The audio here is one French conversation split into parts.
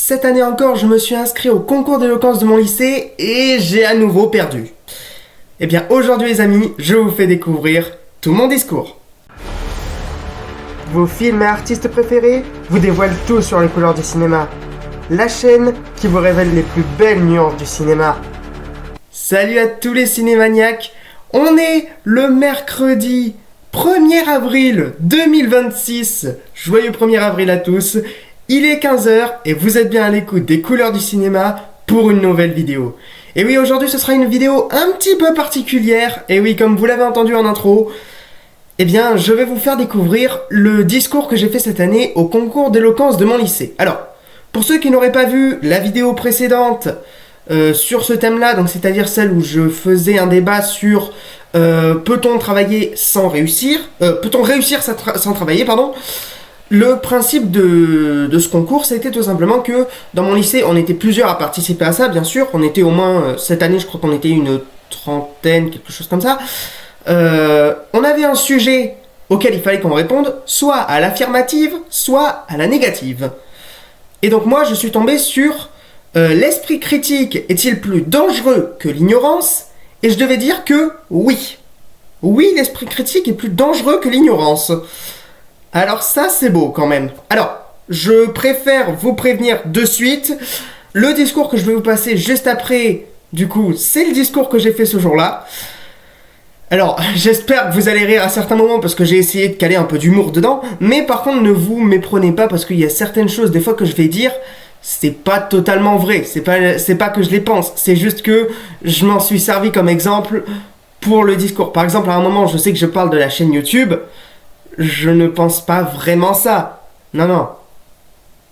Cette année encore, je me suis inscrit au concours d'éloquence de mon lycée et j'ai à nouveau perdu. Eh bien, aujourd'hui les amis, je vous fais découvrir tout mon discours. Vos films et artistes préférés vous dévoilent tout sur les couleurs du cinéma. La chaîne qui vous révèle les plus belles nuances du cinéma. Salut à tous les cinémaniacs. On est le mercredi 1er avril 2026. Joyeux 1er avril à tous. Il est 15h et vous êtes bien à l'écoute des couleurs du cinéma pour une nouvelle vidéo. Et oui, aujourd'hui ce sera une vidéo un petit peu particulière. Et oui, comme vous l'avez entendu en intro, eh bien je vais vous faire découvrir le discours que j'ai fait cette année au concours d'éloquence de mon lycée. Alors, pour ceux qui n'auraient pas vu la vidéo précédente sur ce thème-là, donc c'est-à-dire celle où je faisais un débat sur peut-on travailler sans réussir, peut-on réussir sans travailler, pardon. Le principe de ce concours, c'était tout simplement que dans mon lycée, on était plusieurs à participer à ça, bien sûr. On était au moins, cette année, je crois qu'on était une trentaine, quelque chose comme ça. On avait un sujet auquel il fallait qu'on réponde, soit à l'affirmative, soit à la négative. Et donc moi, je suis tombé sur l'esprit critique est-il plus dangereux que l'ignorance? Et je devais dire que oui. Oui, l'esprit critique est plus dangereux que l'ignorance. Alors ça, c'est beau quand même. Alors, je préfère vous prévenir de suite. Le discours que je vais vous passer juste après, du coup, c'est le discours que j'ai fait ce jour-là. Alors, j'espère que vous allez rire à certains moments parce que j'ai essayé de caler un peu d'humour dedans. Mais par contre, ne vous méprenez pas parce qu'il y a certaines choses, des fois, que je vais dire, c'est pas totalement vrai. C'est pas que je les pense. C'est juste que je m'en suis servi comme exemple pour le discours. Par exemple, à un moment, je sais que je parle de la chaîne YouTube. Je ne pense pas vraiment ça. Non.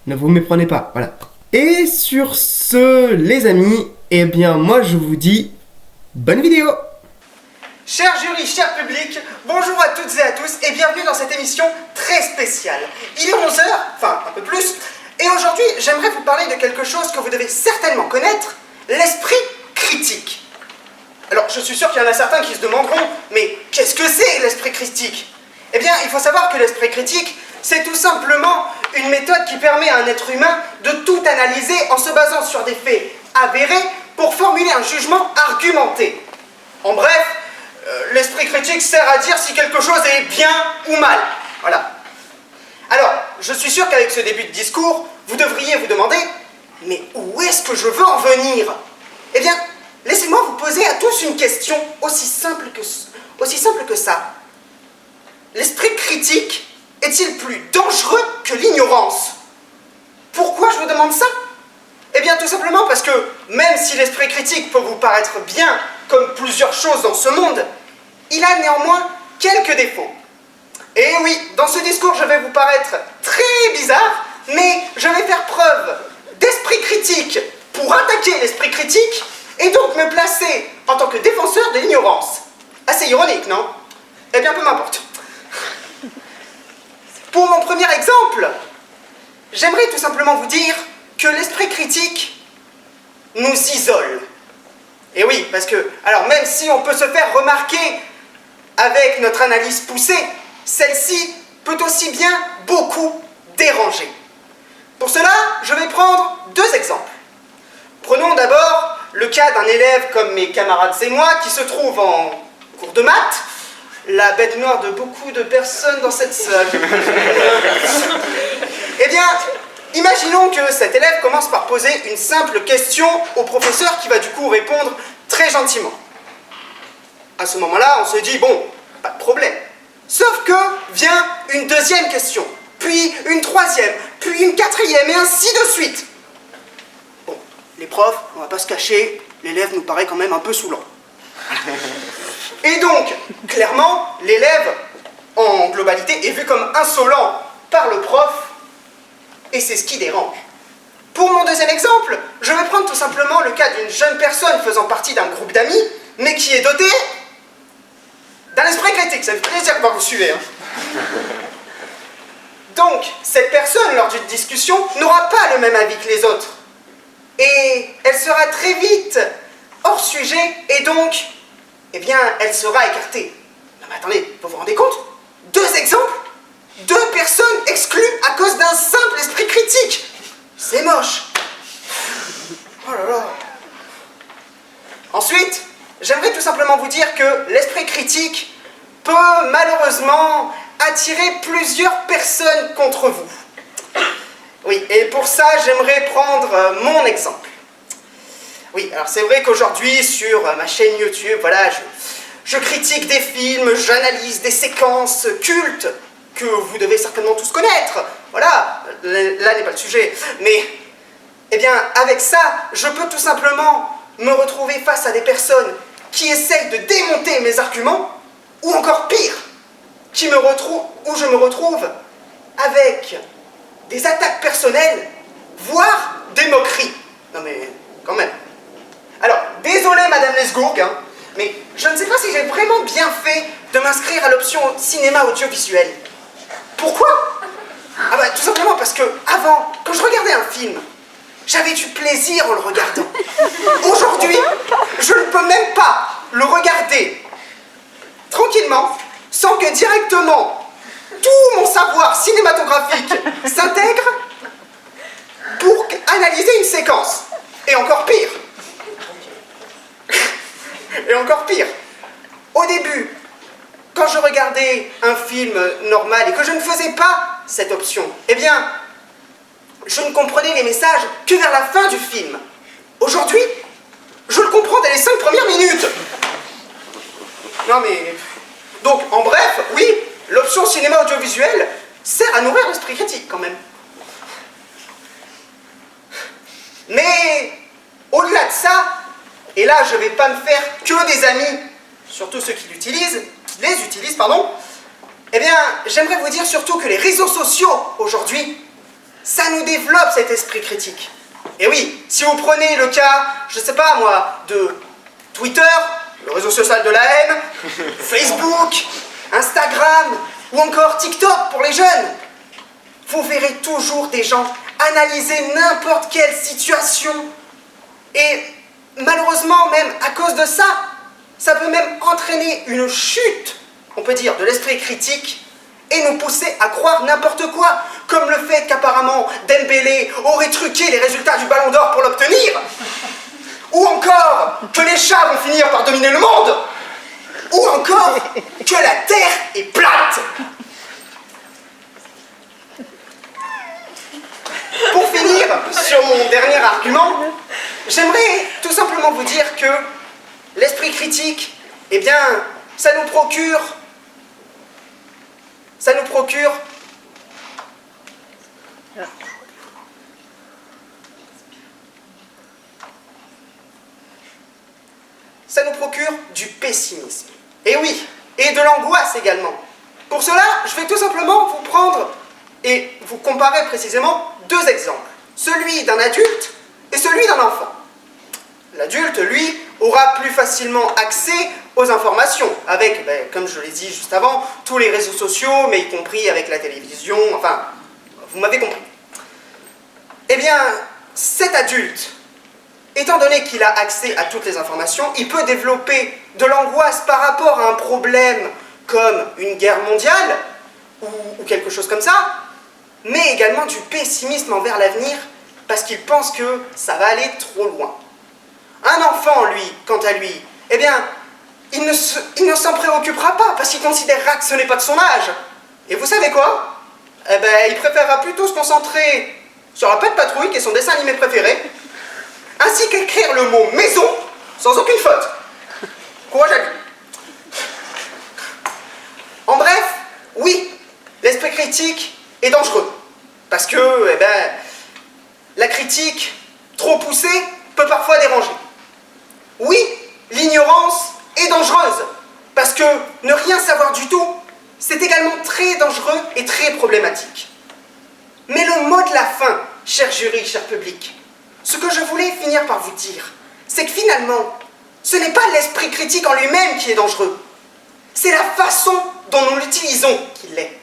Ne vous méprenez pas, voilà. Et sur ce, les amis, eh bien, moi, je vous dis bonne vidéo. Cher jury, cher public, bonjour à toutes et à tous et bienvenue dans cette émission très spéciale. Il est 11h, enfin un peu plus, et aujourd'hui j'aimerais vous parler de quelque chose que vous devez certainement connaître, l'esprit critique. Alors je suis sûr qu'il y en a certains qui se demanderont, mais qu'est-ce que c'est l'esprit critique? Eh bien, il faut savoir que l'esprit critique, c'est tout simplement une méthode qui permet à un être humain de tout analyser en se basant sur des faits avérés pour formuler un jugement argumenté. En bref, l'esprit critique sert à dire si quelque chose est bien ou mal. Voilà. Alors, je suis sûr qu'avec ce début de discours, vous devriez vous demander « Mais où est-ce que je veux en venir ?» Eh bien, laissez-moi vous poser à tous une question aussi simple que ça. L'esprit critique est-il plus dangereux que l'ignorance? Pourquoi je vous demande ça? Eh bien, tout simplement parce que, même si l'esprit critique peut vous paraître bien, comme plusieurs choses dans ce monde, il a néanmoins quelques défauts. Et oui, dans ce discours, je vais vous paraître très bizarre, mais je vais faire preuve d'esprit critique pour attaquer l'esprit critique, et donc me placer en tant que défenseur de l'ignorance. Assez ironique, non? Eh bien, peu m'importe. Pour mon premier exemple, j'aimerais tout simplement vous dire que l'esprit critique nous isole. Et oui, parce que, alors même si on peut se faire remarquer avec notre analyse poussée, celle-ci peut aussi bien beaucoup déranger. Pour cela, je vais prendre deux exemples. Prenons d'abord le cas d'un élève comme mes camarades et moi qui se trouve en cours de maths, la bête noire de beaucoup de personnes dans cette salle. Eh bien, imaginons que cet élève commence par poser une simple question au professeur qui va du coup répondre très gentiment. À ce moment-là, on se dit, bon, pas de problème. Sauf que vient une deuxième question, puis une troisième, puis une quatrième, et ainsi de suite. Bon, les profs, on va pas se cacher, l'élève nous paraît quand même un peu saoulant. Et donc, clairement, l'élève, en globalité, est vu comme insolent par le prof, et c'est ce qui dérange. Pour mon deuxième exemple, je vais prendre tout simplement le cas d'une jeune personne faisant partie d'un groupe d'amis, mais qui est dotée d'un esprit critique. Ça me fait plaisir de voir vous suivre. Donc, cette personne, lors d'une discussion, n'aura pas le même avis que les autres. Et elle sera très vite hors sujet, et donc, eh bien, elle sera écartée. Non mais attendez, vous vous rendez compte? Deux exemples? Deux personnes exclues à cause d'un simple esprit critique. C'est moche. Oh là là. Ensuite, j'aimerais tout simplement vous dire que l'esprit critique peut malheureusement attirer plusieurs personnes contre vous. Oui, et pour ça, j'aimerais prendre mon exemple. Oui, alors c'est vrai qu'aujourd'hui, sur ma chaîne YouTube, voilà, je critique des films, j'analyse des séquences cultes que vous devez certainement tous connaître. Voilà, là n'est pas le sujet. Mais, eh bien, avec ça, je peux tout simplement me retrouver face à des personnes qui essayent de démonter mes arguments, ou encore pire, où je me retrouve avec des attaques personnelles, voire des moqueries. Non mais, quand même. Alors, désolé Madame Lesgourg, hein, mais je ne sais pas si j'ai vraiment bien fait de m'inscrire à l'option cinéma audiovisuel. Pourquoi? Ah bah tout simplement parce que avant, quand je regardais un film, j'avais du plaisir en le regardant. Aujourd'hui, je ne peux même pas le regarder tranquillement, sans que directement tout mon savoir cinématographique s'intègre pour analyser une séquence. Et encore pire. Et encore pire. Au début, quand je regardais un film normal et que je ne faisais pas cette option, eh bien, je ne comprenais les messages que vers la fin du film. Aujourd'hui, je le comprends dès les 5 premières minutes. Non mais... Donc, en bref, oui, l'option cinéma audiovisuel sert à nourrir l'esprit critique, quand même. Mais, au-delà de ça, et là, je ne vais pas me faire que des amis, surtout ceux qui les utilisent, pardon, eh bien, j'aimerais vous dire surtout que les réseaux sociaux, aujourd'hui, ça nous développe cet esprit critique. Et oui, si vous prenez le cas, je ne sais pas moi, de Twitter, le réseau social de la haine, Facebook, Instagram, ou encore TikTok pour les jeunes, vous verrez toujours des gens analyser n'importe quelle situation. Et malheureusement, même à cause de ça, ça peut même entraîner une chute, on peut dire, de l'esprit critique et nous pousser à croire n'importe quoi, comme le fait qu'apparemment Dembélé aurait truqué les résultats du Ballon d'Or pour l'obtenir, ou encore que les chats vont finir par dominer le monde, ou encore que la Terre est plate. Pour finir, sur mon dernier argument, j'aimerais tout simplement vous dire que l'esprit critique, eh bien, ça nous procure du pessimisme. Et oui, et de l'angoisse également. Pour cela, je vais tout simplement vous prendre et vous comparer précisément deux exemples. Celui d'un adulte et celui d'un enfant. L'adulte, lui, aura plus facilement accès aux informations, avec, comme je l'ai dit juste avant, tous les réseaux sociaux, mais y compris avec la télévision, enfin, vous m'avez compris. Eh bien, cet adulte, étant donné qu'il a accès à toutes les informations, il peut développer de l'angoisse par rapport à un problème comme une guerre mondiale, ou quelque chose comme ça, mais également du pessimisme envers l'avenir, parce qu'il pense que ça va aller trop loin. Un enfant, lui, quant à lui, eh bien, il ne s'en préoccupera pas, parce qu'il considérera que ce n'est pas de son âge. Et vous savez quoi? Eh ben, il préférera plutôt se concentrer sur la Patte Patrouille, qui est son dessin animé préféré, ainsi qu'écrire le mot maison sans aucune faute. Courage à lui. En bref, oui, l'esprit critique est dangereux. Parce que, eh ben, la critique trop poussée peut parfois déranger. Oui, l'ignorance est dangereuse. Parce que ne rien savoir du tout, c'est également très dangereux et très problématique. Mais le mot de la fin, cher jury, cher public, ce que je voulais finir par vous dire, c'est que finalement, ce n'est pas l'esprit critique en lui-même qui est dangereux. C'est la façon dont nous l'utilisons qui l'est.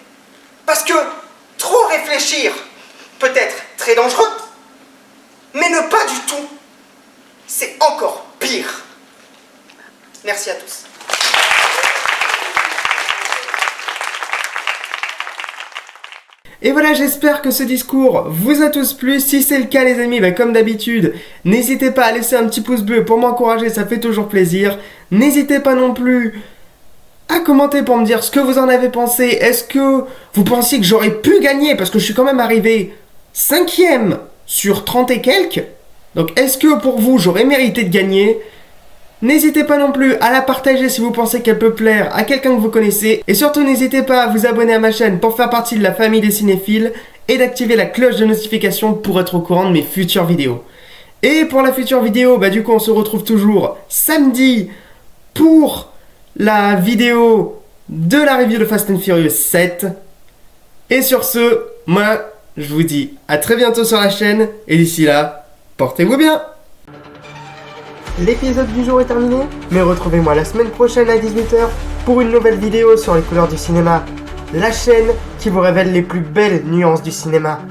Parce que trop réfléchir peut être très dangereux, mais ne pas du tout, c'est encore pire. Merci à tous. Et voilà, j'espère que ce discours vous a tous plu. Si c'est le cas les amis, comme d'habitude, n'hésitez pas à laisser un petit pouce bleu pour m'encourager, ça fait toujours plaisir. N'hésitez pas non plus à commenter pour me dire ce que vous en avez pensé. Est-ce que vous pensiez que j'aurais pu gagner? Parce que je suis quand même arrivé 5e sur 30 et quelques. Donc est-ce que pour vous j'aurais mérité de gagner? N'hésitez pas non plus à la partager si vous pensez qu'elle peut plaire à quelqu'un que vous connaissez. Et surtout n'hésitez pas à vous abonner à ma chaîne pour faire partie de la famille des cinéphiles et d'activer la cloche de notification pour être au courant de mes futures vidéos. Et pour la future vidéo, du coup on se retrouve toujours samedi pour la vidéo de la review de Fast and Furious 7. Et sur ce, moi je vous dis à très bientôt sur la chaîne et d'ici là, portez-vous bien. L'épisode du jour est terminé, mais retrouvez-moi la semaine prochaine à 18h pour une nouvelle vidéo sur les couleurs du cinéma, la chaîne qui vous révèle les plus belles nuances du cinéma.